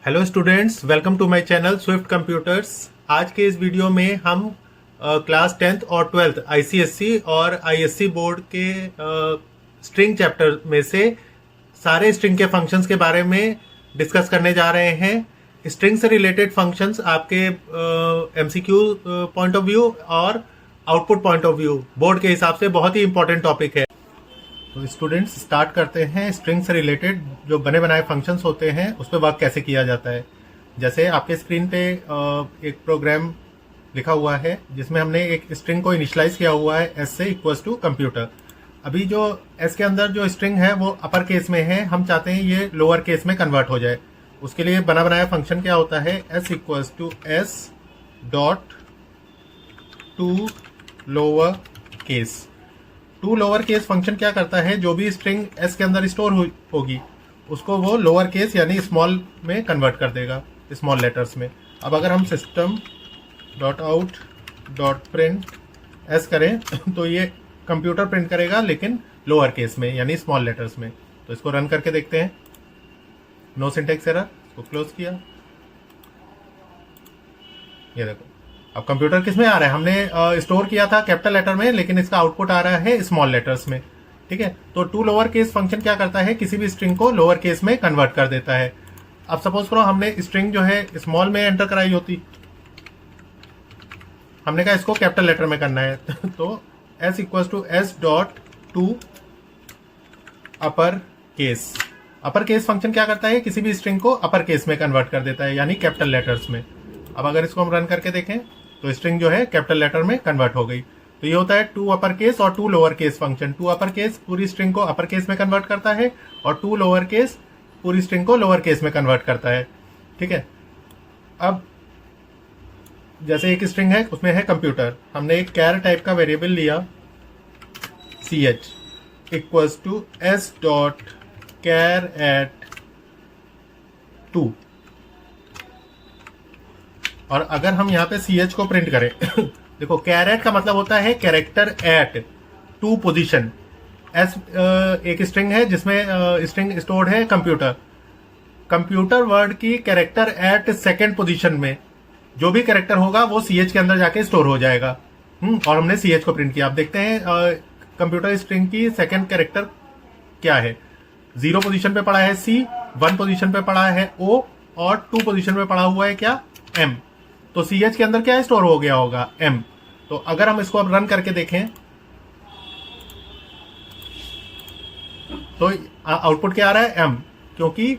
Hello students, welcome to my channel swift computers. आज के इस वीडियो में हम क्लास 10th और 12th आईसीएससी और आईएससी बोर्ड के स्ट्रिंग चैप्टर में से सारे स्ट्रिंग के फंक्शंस के बारे में डिस्कस करने जा रहे हैं। स्ट्रिंग से रिलेटेड फंक्शंस आपके एमसीक्यू पॉइंट ऑफ व्यू और output point of view board के हिसाब से बहुत ही इंपॉर्टेंट टॉपिक है। तो स्टूडेंट्स स्टार्ट करते हैं। स्ट्रिंग से रिलेटेड जो बने बनाए फंक्शंस होते हैं उस पर वर्क कैसे किया जाता है। जैसे आपके स्क्रीन पे एक प्रोग्राम लिखा हुआ है जिसमें हमने एक स्ट्रिंग को इनिशियलाइज किया हुआ है एस से इक्वल्स टू कंप्यूटर। अभी जो एस के अंदर जो स्ट्रिंग है वो अपर केस में है, हम चाहते हैं ये लोअर केस में कन्वर्ट हो जाए। उसके लिए बना बनाया फंक्शन क्या होता है, S equals to S dot to lower case. To lower case function क्या करता है, जो भी स्ट्रिंग एस के अंदर स्टोर होगी उसको वो लोअर केस यानी स्मॉल में कन्वर्ट कर देगा, स्मॉल लेटर्स में। अब अगर हम system dot out dot print S करें तो ये कंप्यूटर प्रिंट करेगा लेकिन लोअर केस में यानी स्मॉल लेटर्स में। तो इसको रन करके देखते हैं। नो सिंटेक्स एरर, इसको क्लोज किया। ये देखो अब कंप्यूटर किस में आ रहा है, हमने स्टोर किया था कैपिटल लेटर में लेकिन इसका आउटपुट आ रहा है स्मॉल लेटर्स में। ठीक है, तो टू लोअर केस फंक्शन क्या करता है, किसी भी स्ट्रिंग को लोअर केस में कन्वर्ट कर देता है। अब सपोज करो हमने स्ट्रिंग जो है स्मॉल में एंटर कराई होती, हमने कहा इसको कैपिटल लेटर में करना है तो S equal to S dot to upper case. Upper case function क्या करता है, किसी भी स्ट्रिंग को अपर केस में कन्वर्ट कर देता है यानी कैपिटल लेटर्स में। अब अगर इसको हम रन करके देखें तो स्ट्रिंग जो है कैपिटल लेटर में कन्वर्ट हो गई। तो ये होता है टू अपर केस और to lower case function. To upper case पूरी स्ट्रिंग को अपर केस में कन्वर्ट करता है और टू लोअर केस पूरी स्ट्रिंग को लोअर केस में कन्वर्ट करता है। ठीक है, अब जैसे एक स्ट्रिंग है उसमें है कंप्यूटर, हमने एक कैर टाइप का वेरिएबल लिया C H equals to S dot char at two. और अगर हम यहाँ पे सी एच को प्रिंट करें देखो कैरेट का मतलब होता है character at two position. S एक स्ट्रिंग है जिसमें स्ट्रिंग स्टोर्ड है कंप्यूटर। कंप्यूटर वर्ड की कैरेक्टर एट सेकेंड पोजीशन में जो भी कैरेक्टर होगा वो सी एच के अंदर जाके स्टोर हो जाएगा। और हमने सी एच को प्रिंट किया। आप देखते हैं कंप्यूटर स्ट्रिंग की सेकेंड कैरेक्टर क्या है। 0 पोजीशन पे पड़ा है सी, 1 पोजीशन पे पड़ा है ओ और 2 पोजीशन पे पड़ा हुआ है क्या, एम। तो सी एच के अंदर क्या स्टोर हो गया होगा, एम। तो अगर हम इसको अब रन करके देखें तो आउटपुट क्या आ रहा है, एम, क्योंकि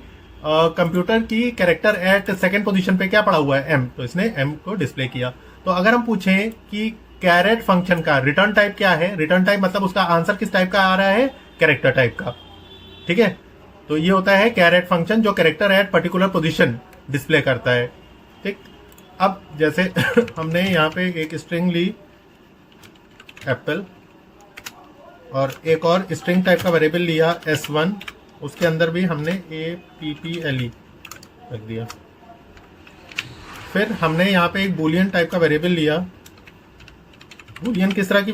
कंप्यूटर की कैरेक्टर एट सेकेंड पोजीशन पे क्या पड़ा हुआ है, एम। तो इसने एम को डिस्प्ले किया। तो अगर हम पूछें कि कैरेट फंक्शन का रिटर्न टाइप क्या है, रिटर्न टाइप मतलब उसका आंसर किस टाइप का आ रहा है, कैरेक्टर टाइप का। ठीक है, तो ये होता है कैरेट फंक्शन जो character at particular position display करता है। ठीक, अब जैसे हमने यहाँ पे एक स्ट्रिंग ली एप्पल और एक और स्ट्रिंग टाइप का वेरिएबल लिया s1, उसके अंदर भी हमने APPLE रख दिया। फिर हमने यहाँ पे एक बूलियन टाइप का वेरिएबल लिया। बूलियन किस तरह की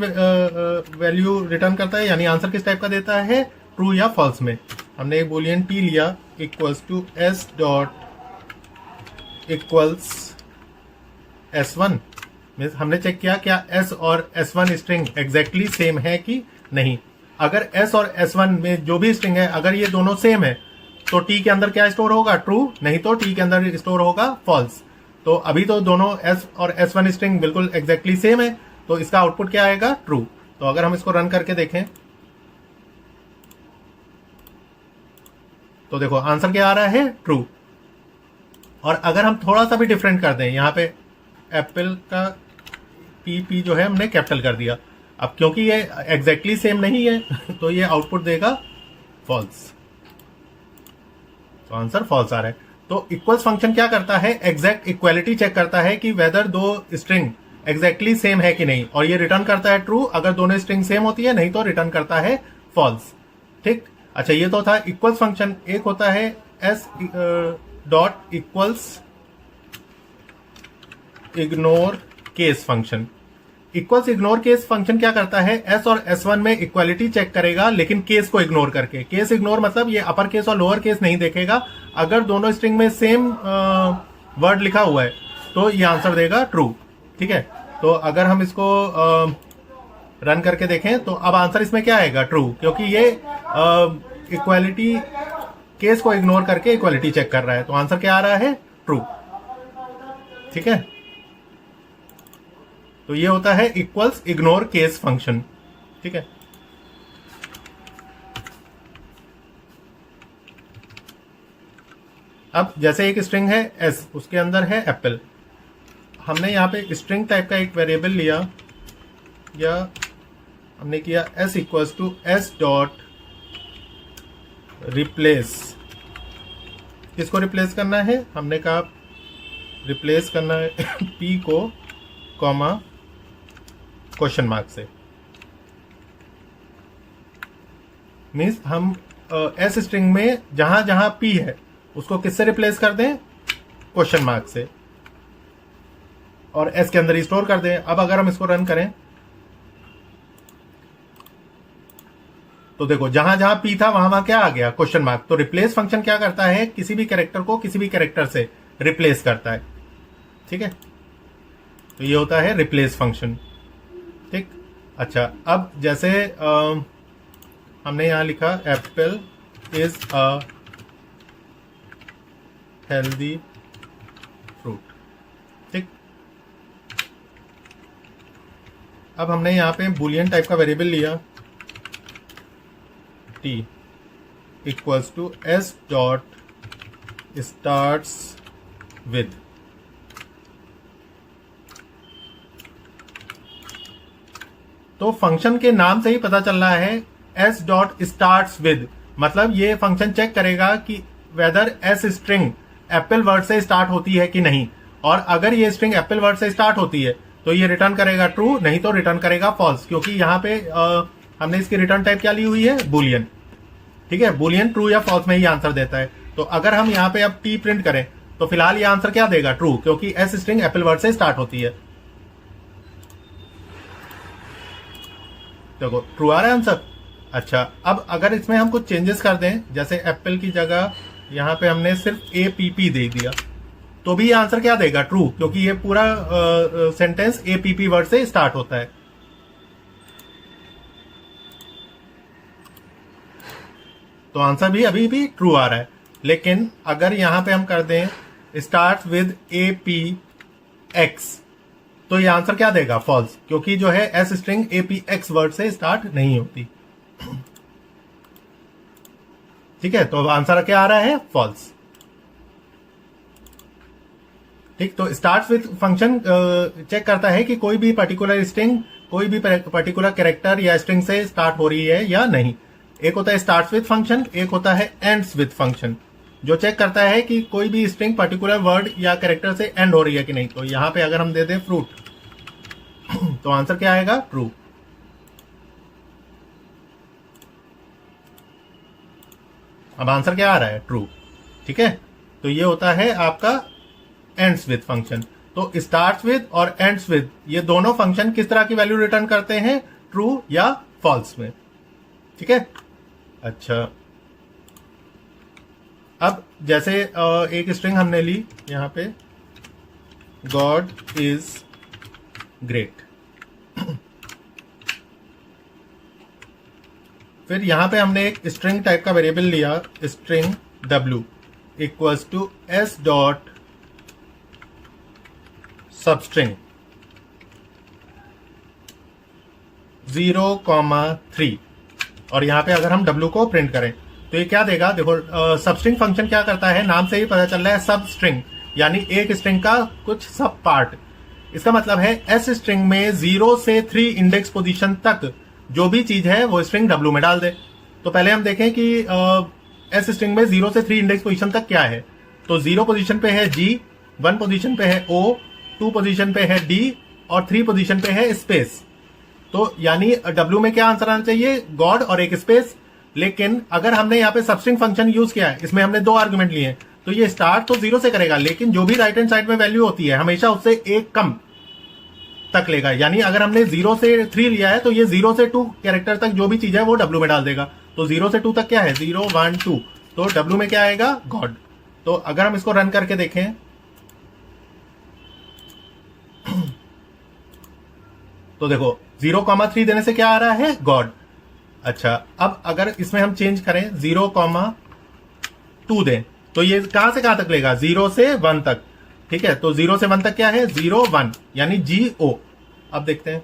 वैल्यू रिटर्न करता है यानी आंसर किस टाइप का देता है, ट्रू या फॉल्स में। हमने एक बूलियन t लिया equals to s dot equals S1 में हमने चेक किया क्या S और S1 स्ट्रिंग एग्जैक्टली सेम है कि नहीं। अगर S और S1 में जो भी स्ट्रिंग है अगर ये दोनों सेम है तो T के अंदर क्या स्टोर होगा, ट्रू, नहीं तो T के अंदर स्टोर होगा फॉल्स। तो अभी तो दोनों S और S1 स्ट्रिंग बिल्कुल एग्जैक्टली सेम है तो इसका आउटपुट क्या आएगा, ट्रू। तो अगर हम इसको रन करके देखें तो देखो आंसर क्या आ रहा है, ट्रू। और अगर हम थोड़ा सा भी डिफरेंट कर दें, यहाँ पे एप्पल का पी जो है हमने कैपिटल कर दिया। अब क्योंकि ये एग्जैक्टली सेम नहीं है तो ये आउटपुट देगा फॉल्स। तो आंसर फॉल्स आ रहा है। तो इक्वल्स फंक्शन क्या करता है, एग्जैक्ट इक्वालिटी चेक करता है कि वेदर दो स्ट्रिंग एग्जैक्टली सेम है कि नहीं, और ये रिटर्न करता है ट्रू अगर दोनों स्ट्रिंग सेम होती है, नहीं तो रिटर्न करता है फॉल्स। ठीक, अच्छा ये तो था इक्वल्स फंक्शन। एक होता है S dot equals ignore case function. Equals ignore case function क्या करता है, एस और S1 में इक्वालिटी चेक करेगा लेकिन केस को इग्नोर करके। केस इग्नोर मतलब ये अपर केस और लोअर केस नहीं देखेगा। अगर दोनों स्ट्रिंग में सेम वर्ड लिखा हुआ है तो ये आंसर देगा ट्रू। ठीक है, तो अगर हम इसको रन करके देखें तो अब आंसर इसमें क्या आएगा? ट्रू, क्योंकि ये इक्वालिटी केस को इग्नोर करके इक्वालिटी चेक कर रहा है। तो आंसर क्या आ रहा है? ट्रू। ठीक है, तो ये होता है इक्वल्स इग्नोर केस फंक्शन। ठीक है, अब जैसे एक स्ट्रिंग है एस, उसके अंदर है एप्पल। हमने यहाँ पे स्ट्रिंग टाइप का एक वेरिएबल लिया, या हमने किया S equals to S dot replace. किसको रिप्लेस करना है? हमने कहा रिप्लेस करना है पी को कॉमा क्वेश्चन मार्क से। मीन्स हम एस स्ट्रिंग में जहां जहां पी है उसको किससे रिप्लेस कर दें? क्वेश्चन मार्क से, और एस के अंदर ही स्टोर कर दें। अब अगर हम इसको रन करें तो देखो जहां जहां पी था वहां वहां क्या आ गया? Question mark. तो रिप्लेस फंक्शन क्या करता है? किसी भी कैरेक्टर को किसी भी कैरेक्टर से रिप्लेस करता है। ठीक है, तो ये होता है रिप्लेस फंक्शन। ठीक, अच्छा, अब जैसे हमने यहां लिखा apple is a healthy fruit. ठीक, अब हमने यहां पे बुलियन टाइप का वेरिएबल लिया T equals to S dot starts with. तो फंक्शन के नाम से ही पता चल रहा है एस डॉट स्टार्ट्स विद, मतलब ये फंक्शन चेक करेगा कि whether S string apple word से स्टार्ट होती है कि नहीं, और अगर ये स्ट्रिंग एप्पल वर्ड से स्टार्ट होती है तो ये रिटर्न करेगा ट्रू, नहीं तो रिटर्न करेगा फॉल्स, क्योंकि यहाँ पे हमने इसकी रिटर्न टाइप क्या ली हुई है? बुलियन। ठीक है, बुलियन ट्रू या फॉल्स में ही आंसर देता है। तो अगर हम यहाँ पे अब टी प्रिंट करें तो फिलहाल ये आंसर क्या देगा? ट्रू, क्योंकि एस स्ट्रिंग एप्पल वर्ड से स्टार्ट होती है। देखो ट्रू आ रहा है आंसर। अच्छा, अब अगर इसमें हम कुछ चेंजेस कर दें, जैसे एप्पल की जगह यहां पे हमने सिर्फ APP दे दिया, तो भी ये आंसर क्या देगा? ट्रू, क्योंकि ये पूरा सेंटेंस APP वर्ड से स्टार्ट होता है। तो आंसर भी अभी भी ट्रू आ रहा है। लेकिन अगर यहां पे हम कर दें स्टार्ट विद APX, तो ये आंसर क्या देगा? फॉल्स, क्योंकि जो है एस स्ट्रिंग APX वर्ड से स्टार्ट नहीं होती। ठीक है, तो आंसर क्या आ रहा है? फॉल्स। ठीक, तो स्टार्ट विद फंक्शन चेक करता है कि कोई भी पर्टिकुलर स्ट्रिंग कोई भी पर्टिकुलर कैरेक्टर या स्ट्रिंग से स्टार्ट हो रही है या नहीं। एक होता है स्टार्ट विद फंक्शन, एक होता है एंड्स विद फंक्शन, जो चेक करता है कि कोई भी स्ट्रिंग पर्टिकुलर वर्ड या कैरेक्टर से एंड हो रही है कि नहीं। तो यहां पे अगर हम दे दें फ्रूट तो आंसर क्या आएगा? ट्रू। अब आंसर क्या आ रहा है? ट्रू। ठीक है, तो ये होता है आपका एंड्स विद फंक्शन। तो स्टार्ट्स विद और एंड्स विद ये दोनों फंक्शन किस तरह की वैल्यू रिटर्न करते हैं? ट्रू या फॉल्स में। ठीक है, अच्छा, अब जैसे एक स्ट्रिंग हमने ली यहां पे गॉड इज ग्रेट। फिर यहां पे हमने एक स्ट्रिंग टाइप का वेरिएबल लिया string w equals to S dot substring 0,3, और यहां पे अगर हम w को प्रिंट करें तो ये क्या देगा? देखो सबस्ट्रिंग फंक्शन क्या करता है, नाम से ही पता चल रहा है सब स्ट्रिंग, यानी एक स्ट्रिंग का कुछ सब पार्ट। इसका मतलब है एस स्ट्रिंग में 0 से 3 इंडेक्स पोजीशन तक जो भी चीज है वो स्ट्रिंग w में डाल दे। तो पहले हम देखें कि एस स्ट्रिंग में 0 से 3 इंडेक्स पोजीशन तक क्या है। तो 0 पोजीशन पे है G, 1 पोजीशन पे है O, 2 पोजीशन पे है D और 3 पोजीशन पे है स्पेस। तो यानी w में क्या आंसर आना चाहिए? गॉड और एक स्पेस। लेकिन अगर हमने यहाँ पे सबस्ट्रिंग फंक्शन यूज किया है, इसमें हमने 2 आर्गुमेंट लिए हैं, तो ये स्टार्ट तो 0 से करेगा, लेकिन जो भी राइट हैंड साइड में वैल्यू होती है हमेशा उससे एक कम तक लेगा। यानी अगर हमने 0 से 3 लिया है तो ये 0 से 2 कैरेक्टर तक जो भी चीज है वो w में डाल देगा। तो 0 से 2 तक क्या है? 0, 1, 2। तो w में क्या आएगा? गॉड। तो अगर हम इसको रन करके देखें तो देखो 0,3 देने से क्या आ रहा है, गॉड। अच्छा, अब अगर इसमें हम चेंज करें 0,2 दें तो ये कहां से कहां तक लेगा, 0 से 1 तक। ठीक है, तो 0 से 1 तक क्या है, 0 1 यानी GO। अब देखते हैं,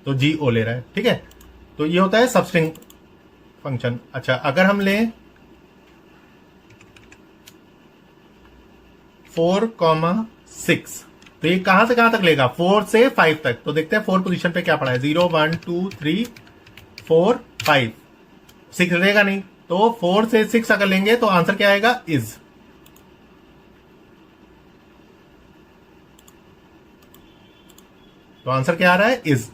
तो GO ले रहा है। ठीक है, तो ये होता है सबस्ट्रिंग फंक्शन। अच्छा, अगर हम लें 4,6 तो ये कहां से कहां तक लेगा, 4 से 5 तक। तो देखते हैं 4 पोजीशन पे क्या पड़ा है, 0 1 2 3 4 5 6 लेगा नहीं, तो 4 से 6 अगर लेंगे तो आंसर क्या आएगा, इज। तो आंसर क्या आ रहा है, इज।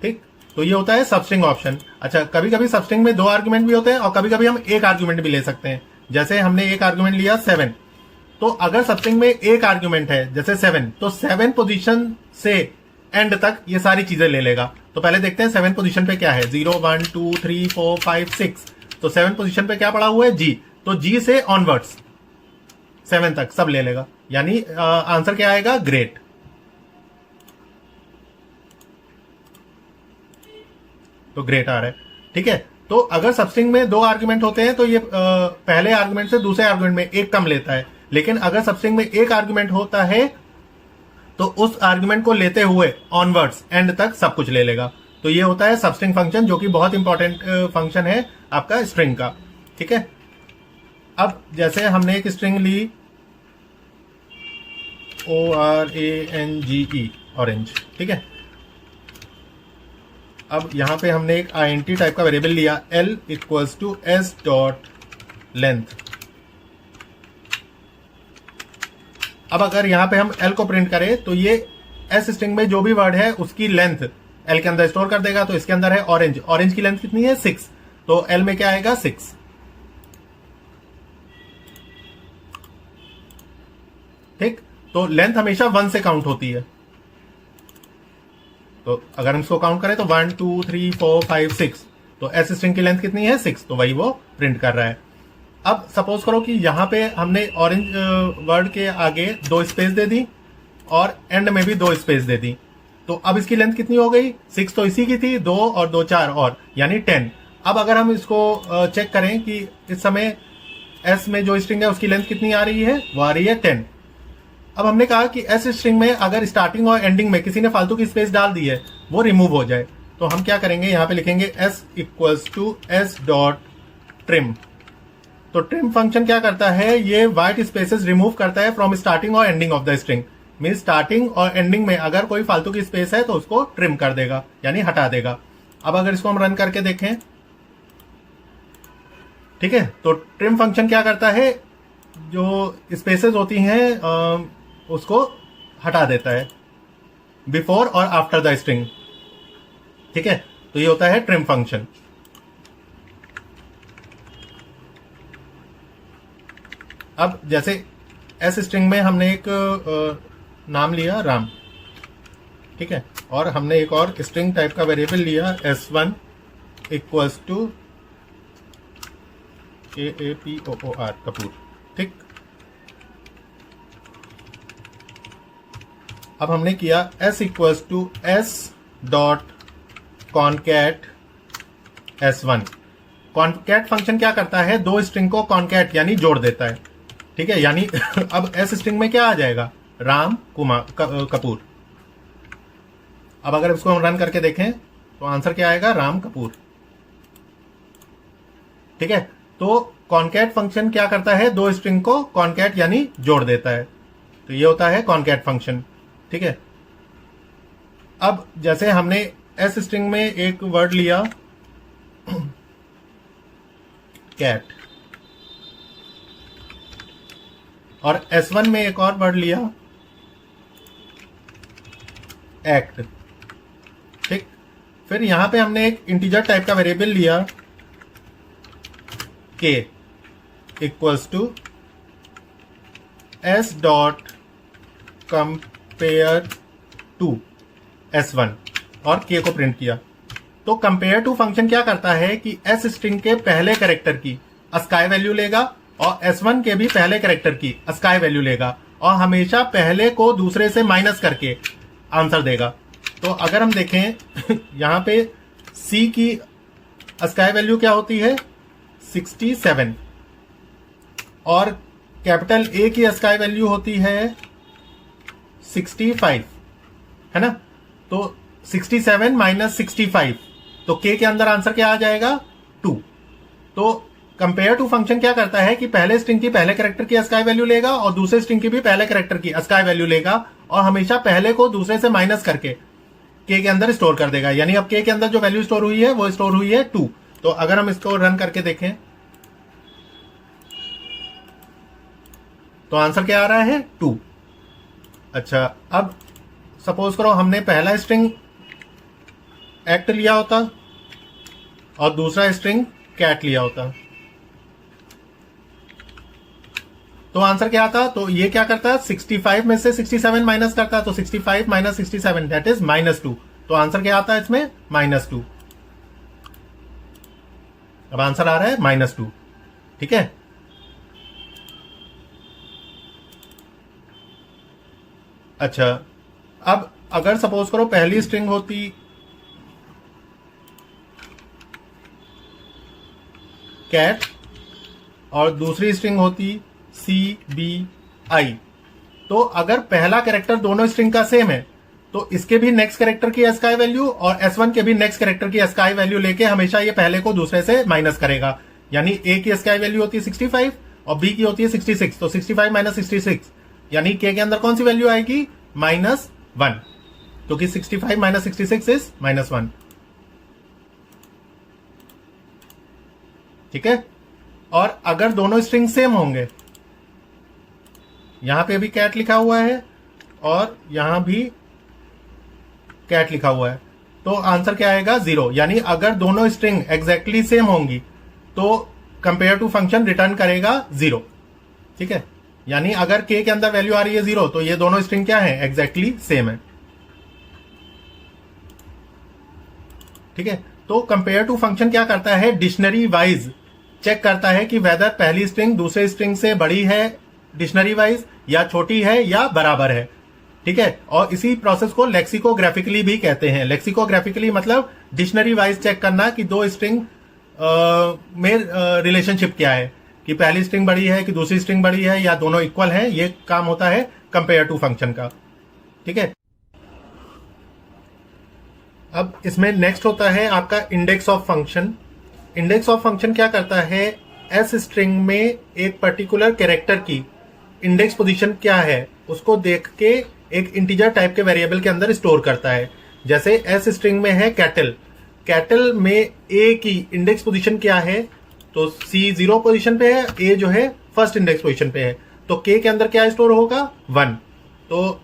ठीक, तो ये होता है सबस्ट्रिंग ऑप्शन। अच्छा, कभी कभी सबस्ट्रिंग में 2 आर्ग्यूमेंट भी होते हैं और कभी कभी हम 1 आर्ग्यूमेंट भी ले सकते हैं। जैसे हमने एक आर्ग्यूमेंट लिया 7, तो अगर सबस्ट्रिंग में 1 आर्ग्यूमेंट है जैसे 7, तो 7 पोजीशन से एंड तक ये सारी चीजें ले लेगा। तो पहले देखते हैं 7 पोजीशन पे क्या है, 0 1 2 3 4 5 6। तो 7 पोजीशन पे क्या पड़ा हुआ है, G। तो G से ऑनवर्ड्स 7 तक सब ले लेगा, यानी आंसर क्या आएगा, ग्रेट। तो ग्रेट आ रहा है। ठीक है, तो अगर सबस्ट्रिंग में 2 आर्ग्यूमेंट होते हैं तो ये पहले आर्ग्यूमेंट से दूसरे आर्ग्यूमेंट में 1 कम लेता है। लेकिन अगर सबस्ट्रिंग में 1 आर्ग्यूमेंट होता है तो उस आर्ग्यूमेंट को लेते हुए ऑनवर्ड्स एंड तक सब कुछ ले लेगा। तो ये होता है सबस्ट्रिंग फंक्शन, जो कि बहुत इंपॉर्टेंट फंक्शन है आपका स्ट्रिंग का। ठीक है, अब जैसे हमने एक स्ट्रिंग ली ORANGE, ऑरेंज। ठीक है, अब यहां पे हमने एक INT टाइप का वेरिएबल लिया, L equals to S dot length. अब अगर यहां पे हम L को प्रिंट करें तो ये S स्ट्रिंग में जो भी वर्ड है उसकी लेंथ L के अंदर स्टोर कर देगा। तो इसके अंदर है ऑरेंज, ऑरेंज की लेंथ कितनी है, 6। तो L में क्या आएगा, 6। ठीक, तो लेंथ हमेशा 1 से काउंट होती है। तो अगर हम इसको काउंट करें तो 1 2 3 4 5 6, तो S स्ट्रिंग की लेंथ कितनी है, 6। तो वही वो प्रिंट कर रहा है। अब सपोज करो कि यहां पे हमने ऑरेंज वर्ड के आगे 2 स्पेस दे दी और एंड में भी 2 स्पेस दे दी। तो अब इसकी लेंथ कितनी हो गई, 6 तो इसी की थी, 2 और 2 4 और यानी 10। अब अगर हम इसको चेक करें कि इस समय S में जो स्ट्रिंग है उसकी लेंथ कितनी आ रही है, वो आ रही है 10। अब हमने कहा कि S स्ट्रिंग में अगर स्टार्टिंग और एंडिंग में किसी ने फालतू की स्पेस डाल दी है वो रिमूव हो जाए, तो हम क्या करेंगे, यहां पे लिखेंगे S equals to S dot trim. तो ट्रिम फंक्शन क्या करता है, ये व्हाइट स्पेसेस रिमूव करता है फ्रॉम स्टार्टिंग और ending of the string. Mean starting और एंडिंग में अगर कोई फालतू की स्पेस है तो उसको ट्रिम कर देगा, यानी हटा देगा। अब अगर इसको हम रन करके देखें, ठीक है, तो ट्रिम फंक्शन क्या करता है, जो स्पेसेस होती हैं उसको हटा देता है बिफोर और आफ्टर द स्ट्रिंग। ठीक है, तो ये होता है ट्रिम फंक्शन। अब जैसे S स्ट्रिंग में हमने एक नाम लिया राम। ठीक है, और हमने एक और स्ट्रिंग टाइप का वेरिएबल लिया S1 equals to KAPOOR, Kapoor. ठीक, अब हमने किया S equals to S dot concat S1। Concat function क्या करता है, 2 स्ट्रिंग को कॉनकैट यानी जोड़ देता है। ठीक है, यानी अब S स्ट्रिंग में क्या आ जाएगा, राम कपूर। अब अगर इसको हम रन करके देखें तो आंसर क्या आएगा, राम कपूर। ठीक है, तो कॉनकैट फंक्शन क्या करता है, 2 स्ट्रिंग को कॉनकैट यानी जोड़ देता है। तो ये होता है कॉनकैट फंक्शन। ठीक है, अब जैसे हमने S स्ट्रिंग में एक वर्ड लिया कैट और S1 में एक और वर्ड लिया एक्ट। ठीक, फिर यहां पे हमने एक इंटीजर टाइप का वेरिएबल लिया k equals to S dot compare to S1 और k को प्रिंट किया। तो कंपेयर टू फंक्शन क्या करता है कि एस स्ट्रिंग के पहले कैरेक्टर की अस्काई वैल्यू लेगा और S1 के भी पहले कैरेक्टर की अस्काई वैल्यू लेगा और हमेशा पहले को दूसरे से माइनस करके आंसर देगा। तो अगर हम देखें यहां पे C की अस्काई वैल्यू क्या होती है 67 और कैपिटल A की अस्काई वैल्यू होती है 65, है ना। तो 67 माइनस 65, तो K के अंदर आंसर क्या आ जाएगा 2। तो कंपेयर टू फंक्शन क्या करता है कि पहले स्ट्रिंग की पहले कैरेक्टर की अस्काई वैल्यू लेगा और दूसरे स्ट्रिंग की भी पहले कैरेक्टर की अस्काई वैल्यू लेगा और हमेशा पहले को दूसरे से माइनस करके K के अंदर स्टोर कर देगा। यानी अब K के अंदर जो वैल्यू स्टोर हुई है वो स्टोर हुई है 2। तो अगर हम इसको रन करके देखें तो आंसर क्या आ रहा है 2। अच्छा, अब सपोज करो हमने पहला स्ट्रिंग एक्ट लिया होता और दूसरा स्ट्रिंग कैट लिया होता तो आंसर क्या आता। तो ये क्या करता है 65 में से 67 माइनस करता है, तो 65 माइनस 67 दैट इज -2। तो आंसर क्या आता है इसमें -2। अब आंसर आ रहा है -2, ठीक है। अच्छा, अब अगर सपोज करो पहली स्ट्रिंग होती कैट और दूसरी स्ट्रिंग होती CBI, तो अगर पहला कैरेक्टर दोनों स्ट्रिंग का सेम है तो इसके भी नेक्स्ट कैरेक्टर की अस्काई वैल्यू और S1 के भी नेक्स्ट कैरेक्टर की अस्काई वैल्यू लेके हमेशा ये पहले को दूसरे से माइनस करेगा। यानी A की अस्काई वैल्यू होती है 65 और B की होती है 66, तो 65 माइनस 66 यानी K के अंदर कौन सी वैल्यू आएगी -1, क्योंकि 65 माइनस 66 इज -1, ठीक है। और अगर दोनों स्ट्रिंग सेम होंगे, यहां पे भी कैट लिखा हुआ है और यहां भी कैट लिखा हुआ है, तो आंसर क्या आएगा 0। यानी अगर दोनों स्ट्रिंग एग्जैक्टली सेम होंगी तो कंपेयर टू फंक्शन रिटर्न करेगा 0, ठीक है। यानी अगर K के अंदर वैल्यू आ रही है 0 तो ये दोनों स्ट्रिंग क्या है एग्जैक्टली सेम है, ठीक है। तो कंपेयर टू फंक्शन क्या करता है डिक्शनरी वाइज चेक करता है कि वेदर पहली स्ट्रिंग दूसरे स्ट्रिंग से बड़ी है डिक्शनरी वाइज या छोटी है या बराबर है, ठीक है। और इसी प्रोसेस को लेक्सिकोग्राफिकली भी कहते हैं। लेक्सिकोग्राफिकली मतलब डिक्शनरी वाइज चेक करना कि दो स्ट्रिंग में रिलेशनशिप क्या है, कि पहली स्ट्रिंग बड़ी है कि दूसरी स्ट्रिंग बड़ी है या दोनों इक्वल है। ये काम होता है कंपेयर टू फंक्शन का, ठीक है। अब इसमें नेक्स्ट होता है आपका index of function. Index of function क्या करता है एस स्ट्रिंग में एक पर्टिकुलर कैरेक्टर की इंडेक्स पोजीशन क्या है उसको देख के एक इंटीजर टाइप के वेरिएबल के अंदर स्टोर करता है। जैसे एस स्ट्रिंग में है कैटल, कैटल में ए की इंडेक्स पोजीशन क्या है, तो सी 0 पोजीशन पे है, ए जो है फर्स्ट इंडेक्स पोजीशन पे है, तो के के अंदर क्या स्टोर होगा 1। तो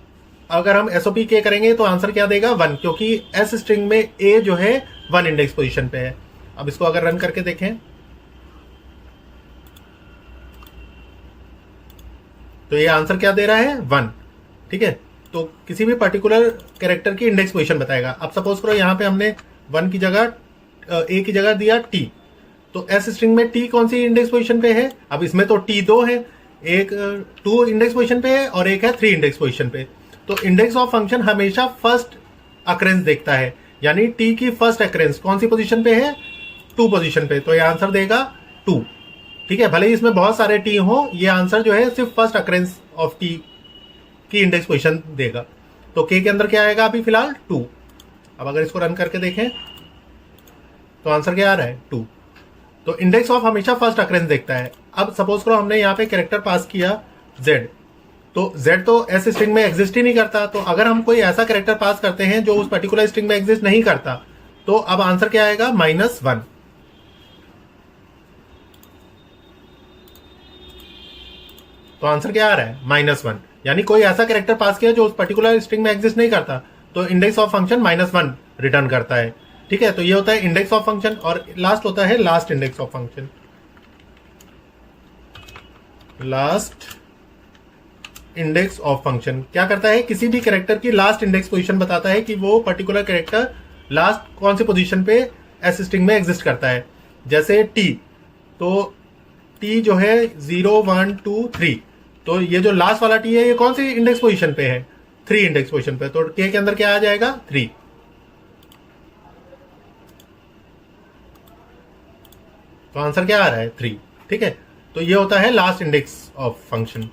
अगर हम एसओपी के करेंगे तो आंसर क्या देगा 1, क्योंकि एस स्ट्रिंग में ए जो है 1 इंडेक्स पोजीशन पे है। अब इसको अगर रन करके देखें तो ये आंसर क्या दे रहा है 1, ठीक है। तो किसी भी पर्टिकुलर कैरेक्टर की इंडेक्स पोजीशन बताएगा। अब सपोज करो यहां पे हमने 1 की जगह ए की जगह दिया टी, तो एस स्ट्रिंग में टी कौन सी इंडेक्स पोजीशन पे है। अब इसमें तो टी 2 है, एक 2 इंडेक्स पोजीशन पे है और एक है 3 इंडेक्स पोजीशन पे। तो इंडेक्स ऑफ फंक्शन हमेशा फर्स्ट अक्रेंस देखता है, यानी टी की फर्स्ट अक्रेंस कौन सी पोजीशन पे है 2 पोजीशन पे, तो ये आंसर देगा 2, ठीक है। भले ही इसमें बहुत सारे टी हो, ये आंसर जो है सिर्फ फर्स्ट अक्रेंस ऑफ टी की इंडेक्स पोजीशन देगा। तो के अंदर क्या आएगा अभी फिलहाल 2। अब अगर इसको रन करके देखें तो आंसर क्या आ रहा है 2। तो इंडेक्स ऑफ हमेशा फर्स्ट अक्रेंस देखता है। अब सपोज करो हमने यहाँ पे कैरेक्टर पास किया z, तो z तो एस स्ट्रिंग में एग्जिस्ट ही नहीं करता। तो अगर हम कोई ऐसा कैरेक्टर पास करते हैं जो उस पर्टिकुलर स्ट्रिंग में एग्जिस्ट नहीं करता, तो अब आंसर क्या आएगा -1। तो आंसर क्या आ रहा है -1, यानी कोई ऐसा कैरेक्टर पास किया जो उस पर्टिकुलर स्ट्रिंग में एग्जिस्ट नहीं करता, तो इंडेक्स ऑफ फंक्शन -1 रिटर्न करता है, ठीक है। तो ये होता है इंडेक्स ऑफ फंक्शन। और लास्ट होता है last index of function. Last index of function क्या करता है किसी भी कैरेक्टर की लास्ट इंडेक्स पोजीशन बताता है कि वो पर्टिकुलर कैरेक्टर लास्ट कौन सी पोजीशन पे एस स्ट्रिंग में एग्जिस्ट करता है। जैसे टी, तो टी जो है 0 1 2 3, तो ये जो लास्ट वाला टी है ये कौन सी इंडेक्स पोजीशन पे है, 3 इंडेक्स पोजीशन पे, तो के अंदर क्या आ जाएगा 3। तो आंसर क्या आ रहा है 3। ठीक है, तो ये होता है लास्ट इंडेक्स ऑफ फंक्शन।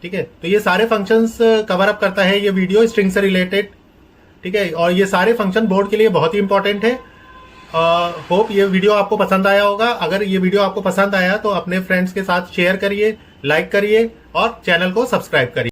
ठीक है, तो ये सारे फंक्शंस कवर अप करता है ये वीडियो स्ट्रिंग से रिलेटेड। ठीक है, और ये सारे फंक्शन बोर्ड के लिए बहुत ही इंपॉर्टेंट है। होप ये वीडियो आपको पसंद आया होगा। अगर ये वीडियो आपको पसंद आया तो अपने फ्रेंड्स के साथ शेयर करिए, लाइक करिए और चैनल को सब्सक्राइब करिए।